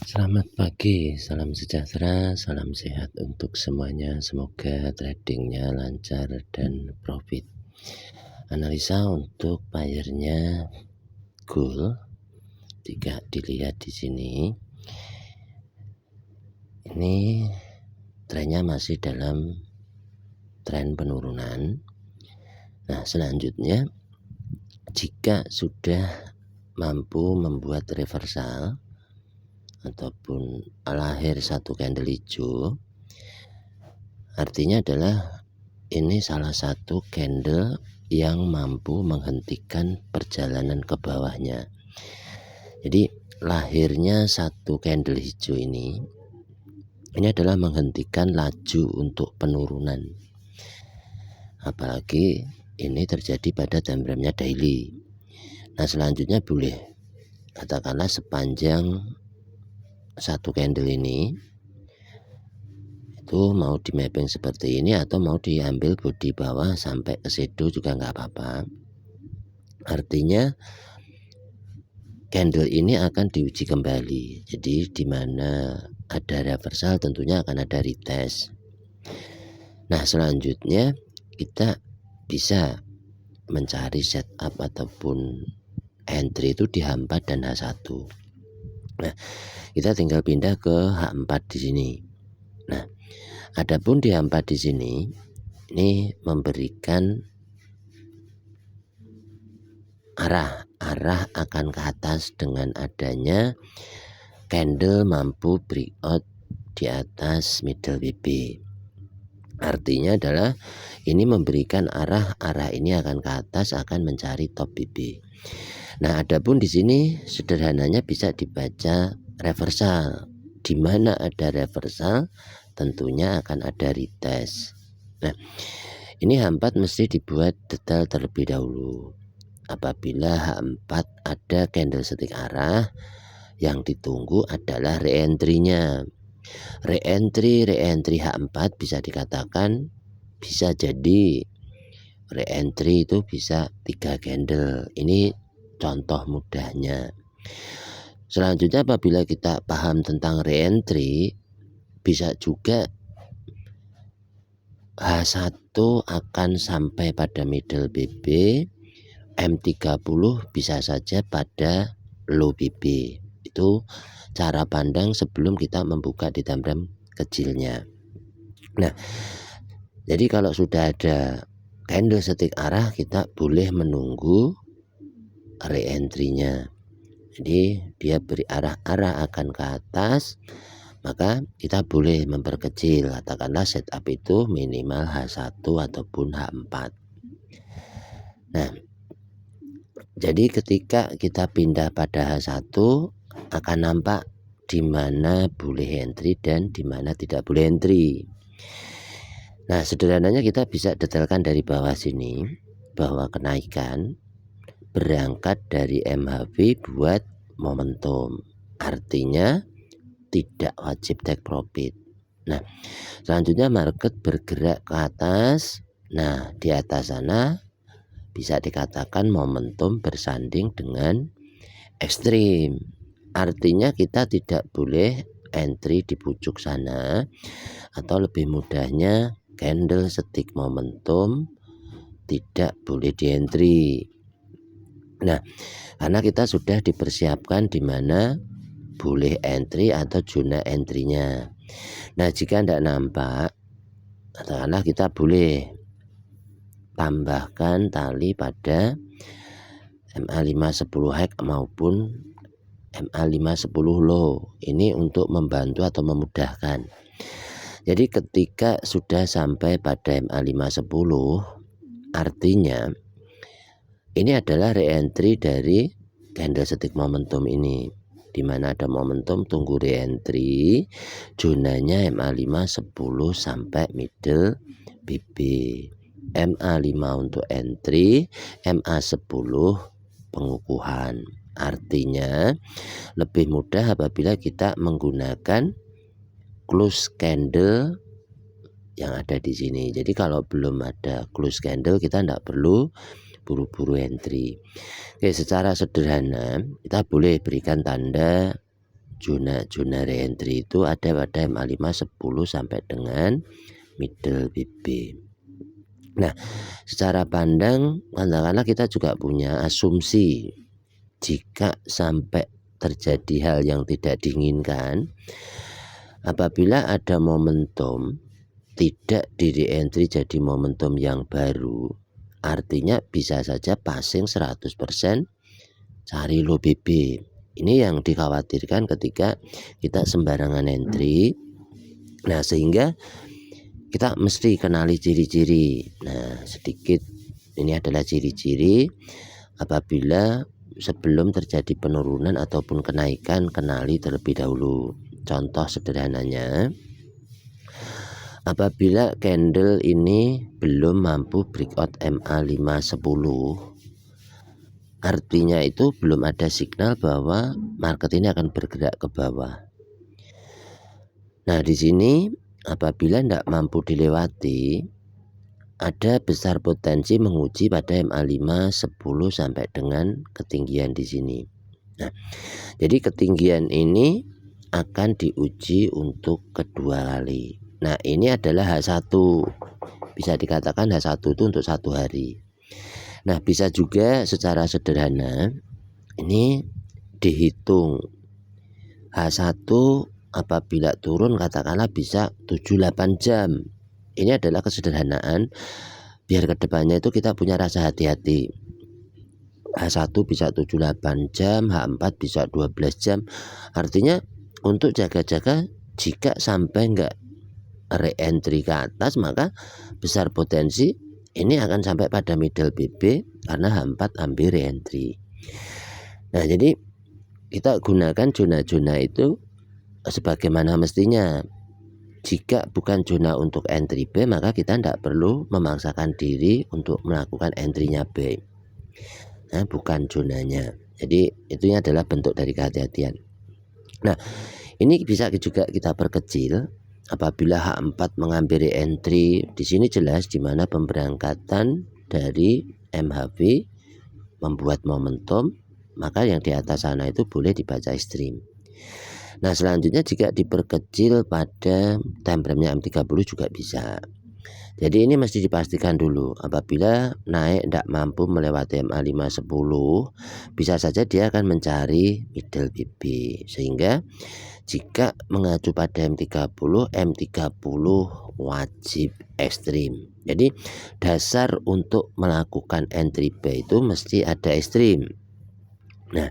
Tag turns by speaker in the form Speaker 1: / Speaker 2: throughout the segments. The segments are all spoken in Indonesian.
Speaker 1: Selamat pagi, salam sejahtera, salam sehat untuk semuanya. Semoga tradingnya lancar dan profit. Analisa untuk buyernya gold, jika dilihat di sini, ini trennya masih dalam tren penurunan. Nah, selanjutnya jika sudah mampu membuat reversal ataupun lahir satu candle hijau, artinya adalah ini salah satu candle yang mampu menghentikan perjalanan ke bawahnya. Jadi lahirnya satu candle hijau ini adalah menghentikan laju untuk penurunan. Apalagi ini terjadi pada time frame-nya daily. Nah, selanjutnya boleh katakanlah sepanjang satu candle ini itu mau di mapping seperti ini atau mau diambil bodi bawah sampai ke shadow juga nggak apa-apa. Artinya candle ini akan diuji kembali. Jadi di mana ada reversal tentunya akan ada retest. Nah, selanjutnya kita bisa mencari setup ataupun entry itu di H4 dan H1. Nah, kita tinggal pindah ke H4 di sini. Nah, adapun di H4 di sini ini memberikan arah akan ke atas dengan adanya candle mampu breakout di atas middle BB. Artinya adalah ini memberikan arah ini akan ke atas, akan mencari top BB. Nah, adapun di sini sederhananya bisa dibaca reversal. Di mana ada reversal tentunya akan ada retest. Nah, ini H4 mesti dibuat detail terlebih dahulu. Apabila H4 ada candlestick arah, yang ditunggu adalah re-entry-nya. Re-entry H4 bisa dikatakan bisa jadi re-entry itu bisa 3 candle. Ini contoh mudahnya. Selanjutnya apabila kita paham tentang re-entry, bisa juga H1 akan sampai pada middle BB, M30 bisa saja pada low BB. Itu cara pandang sebelum kita membuka di time frame kecilnya. Nah, jadi kalau sudah ada candlestick arah, kita boleh menunggu re-entry-nya. Jadi dia beri arah akan ke atas, maka kita boleh memperkecil, katakanlah setup itu minimal H1 ataupun H4. Nah, jadi ketika kita pindah pada H1 akan nampak di mana boleh entry dan di mana tidak boleh entry. Nah, sederhananya kita bisa detailkan dari bawah sini bahwa kenaikan berangkat dari MHV buat momentum. Artinya tidak wajib take profit. Nah, selanjutnya market bergerak ke atas. Nah, di atas sana bisa dikatakan momentum bersanding dengan ekstrim. Artinya kita tidak boleh entry di pucuk sana, atau lebih mudahnya candlestick momentum tidak boleh di entry. Nah, karena kita sudah dipersiapkan di mana boleh entry atau zona entry-nya. Nah, jika tidak nampak, katakanlah kita boleh tambahkan tali pada MA510 high maupun MA510 low. Ini untuk membantu atau memudahkan. Jadi ketika sudah sampai pada MA510, artinya ini adalah re-entry dari candlestick momentum ini. Di mana ada momentum tunggu re-entry, zonanya MA510 sampai middle BB. MA5 untuk entry, MA10 pengukuhan. Artinya lebih mudah apabila kita menggunakan close candle yang ada di sini. Jadi kalau belum ada close candle kita tidak perlu buru-buru entry. Oke, secara sederhana kita boleh berikan tanda zona reentry itu ada pada MA5 10 sampai dengan middle BB. Nah, secara pandang katakanlah kita juga punya asumsi jika sampai terjadi hal yang tidak diinginkan, apabila ada momentum tidak di reentry jadi momentum yang baru, artinya bisa saja passing 100% cari low BB. Ini yang dikhawatirkan ketika kita sembarangan entry. Nah, sehingga kita mesti kenali ciri-ciri. Nah, sedikit ini adalah ciri-ciri apabila sebelum terjadi penurunan ataupun kenaikan, kenali terlebih dahulu. Contoh sederhananya, apabila candle ini belum mampu breakout MA5 10, artinya itu belum ada signal bahwa market ini akan bergerak ke bawah. Nah, di sini apabila tidak mampu dilewati, ada besar potensi menguji pada MA5 10 sampai dengan ketinggian di sini. Nah, jadi ketinggian ini akan diuji untuk kedua kali. Nah, ini adalah H1. Bisa dikatakan H1 itu untuk 1 hari. Nah, bisa juga secara sederhana ini dihitung H1 apabila turun katakanlah bisa 7-8 jam. Ini adalah kesederhanaan biar kedepannya itu kita punya rasa hati-hati. H1 bisa 7-8 jam, H4 bisa 12 jam. Artinya untuk jaga-jaga jika sampai enggak re-entry ke atas, maka besar potensi ini akan sampai pada middle BB karena H4 ambil re-entry. Nah, jadi kita gunakan zona-zona itu sebagaimana mestinya. Jika bukan zona untuk entry B, maka kita tidak perlu memaksakan diri untuk melakukan entry-nya B. Nah, bukan zonanya. Jadi itu adalah bentuk dari kehati-hatian. Nah, ini bisa juga kita perkecil. Apabila H4 mengambil entry, di sini jelas di mana pemberangkatan dari MHV membuat momentum, maka yang di atas sana itu boleh dibaca ekstrim. Nah, selanjutnya jika diperkecil pada time frame-nya M30 juga bisa. Jadi ini mesti dipastikan dulu, apabila naik tidak mampu melewati MA5 10, bisa saja dia akan mencari middle BB. Sehingga jika mengacu pada M30 wajib ekstrim. Jadi dasar untuk melakukan entry B itu mesti ada ekstrim. Nah,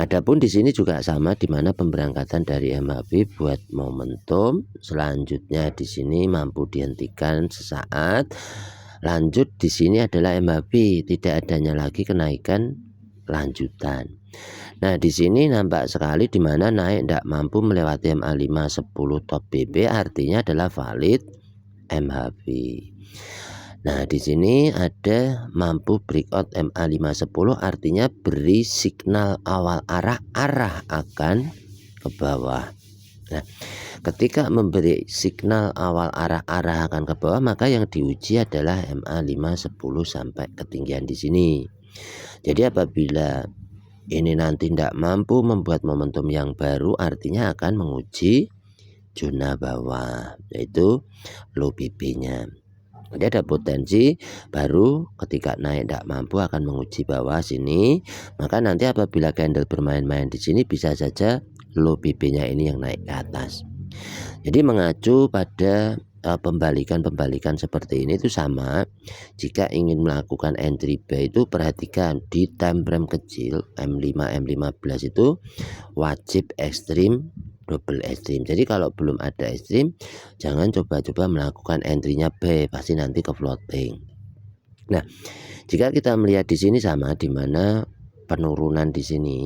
Speaker 1: adapun di sini juga sama, di mana pemberangkatan dari MHV buat momentum, selanjutnya di sini mampu dihentikan sesaat. Lanjut di sini adalah MHV, tidak adanya lagi kenaikan lanjutan. Nah, di sini nampak sekali di mana naik tidak mampu melewati MA5 10 top BB, artinya adalah valid MHV. Nah, di sini ada mampu breakout MA5 10, artinya beri signal awal arah akan ke bawah. Nah, ketika memberi signal awal arah akan ke bawah, maka yang diuji adalah MA5 10 sampai ketinggian di sini. Jadi apabila ini nanti tidak mampu membuat momentum yang baru, artinya akan menguji zona bawah, yaitu low BB-nya. Jadi ada potensi baru ketika naik tidak mampu akan menguji bawah sini, maka nanti apabila candle bermain-main di sini bisa saja low BB-nya ini yang naik ke atas. Jadi mengacu pada pembalikan seperti ini itu sama. Jika ingin melakukan entry buy itu perhatikan di time frame kecil M5 M15 itu wajib ekstrim, double ekstrim. Jadi kalau belum ada ekstrim, jangan coba-coba melakukan entry-nya buy, pasti nanti ke floating. Nah, jika kita melihat di sini sama, di mana penurunan di sini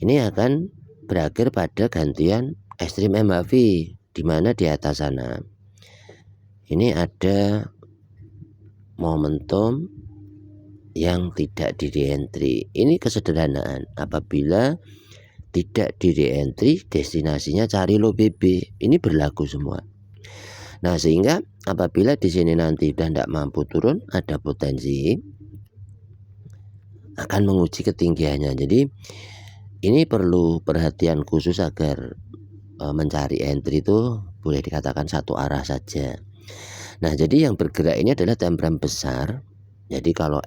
Speaker 1: ini akan berakhir pada gantian ekstrim MHV, di mana di atas sana ini ada momentum yang tidak di re-entry. Ini kesederhanaan, apabila tidak di re-entry destinasinya cari low BB, ini berlaku semua. Nah, sehingga apabila di sini nanti sudah tidak mampu turun, ada potensi akan menguji ketinggiannya. Jadi Ini perlu perhatian khusus agar mencari entry itu boleh dikatakan satu arah saja. Nah, jadi yang bergerak ini adalah time frame besar. Jadi kalau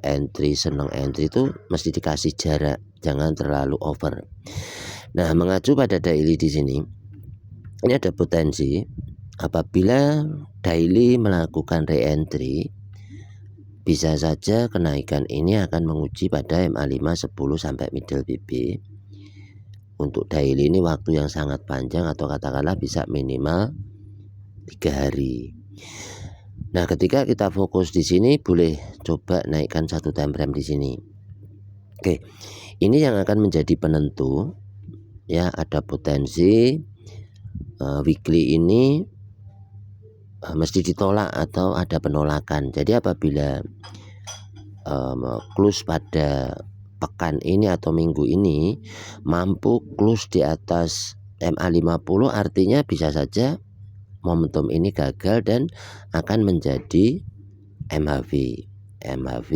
Speaker 1: seneng entry itu mesti dikasih jarak, jangan terlalu over. Nah, mengacu pada daily di sini, ini ada potensi apabila daily melakukan re-entry, bisa saja kenaikan ini akan menguji pada MA5 10 sampai middle BB. Untuk daily ini waktu yang sangat panjang, atau katakanlah bisa minimal 3 hari. Nah, ketika kita fokus di sini, boleh coba naikkan satu time frame di sini. Oke, ini yang akan menjadi penentu ya. Ada potensi weekly ini mesti ditolak atau ada penolakan. Jadi apabila close pada pekan ini atau minggu ini mampu close di atas MA50, artinya bisa saja momentum ini gagal dan akan menjadi MHV. MHV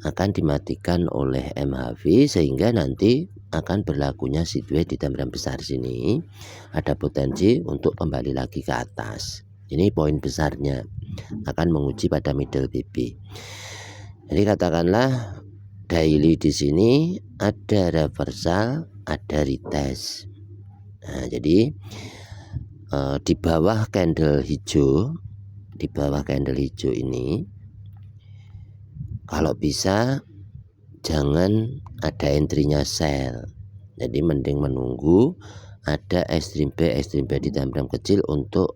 Speaker 1: akan dimatikan oleh MHV sehingga nanti akan berlakunya sideway di time frame besar sini. Ada potensi untuk kembali lagi ke atas. Ini poin besarnya, akan menguji pada middle BB. Jadi katakanlah daily di sini ada reversal, ada retest. Nah, jadi di bawah candle hijau, ini kalau bisa jangan ada entry-nya sell. Jadi mending menunggu ada ekstrim B di time frame kecil untuk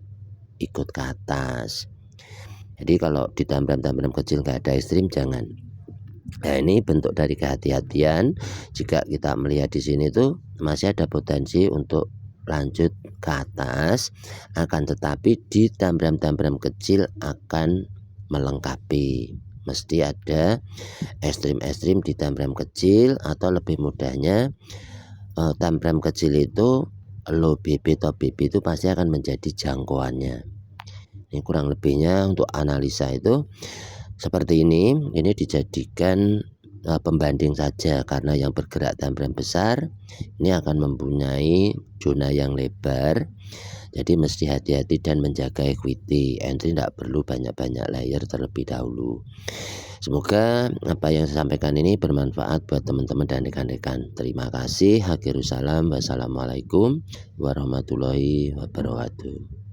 Speaker 1: ikut ke atas. Jadi kalau di time frame kecil nggak ada ekstrim, jangan. Nah, ini bentuk dari kehati-hatian. Jika kita melihat di sini tuh masih ada potensi untuk lanjut ke atas, akan tetapi di time frame kecil akan melengkapi. Mesti ada ekstrim di time frame kecil, atau lebih mudahnya time frame kecil itu low BB top BB itu pasti akan menjadi jangkauannya. Ini kurang lebihnya untuk analisa itu seperti ini. Ini dijadikan pembanding saja, karena yang bergerak time frame besar ini akan mempunyai zona yang lebar. Jadi mesti hati-hati dan menjaga equity. Entry tidak perlu banyak-banyak layer terlebih dahulu. Semoga apa yang saya sampaikan ini bermanfaat buat teman-teman dan rekan-rekan. Terima kasih. Akhirul salam. Wassalamualaikum warahmatullahi wabarakatuh.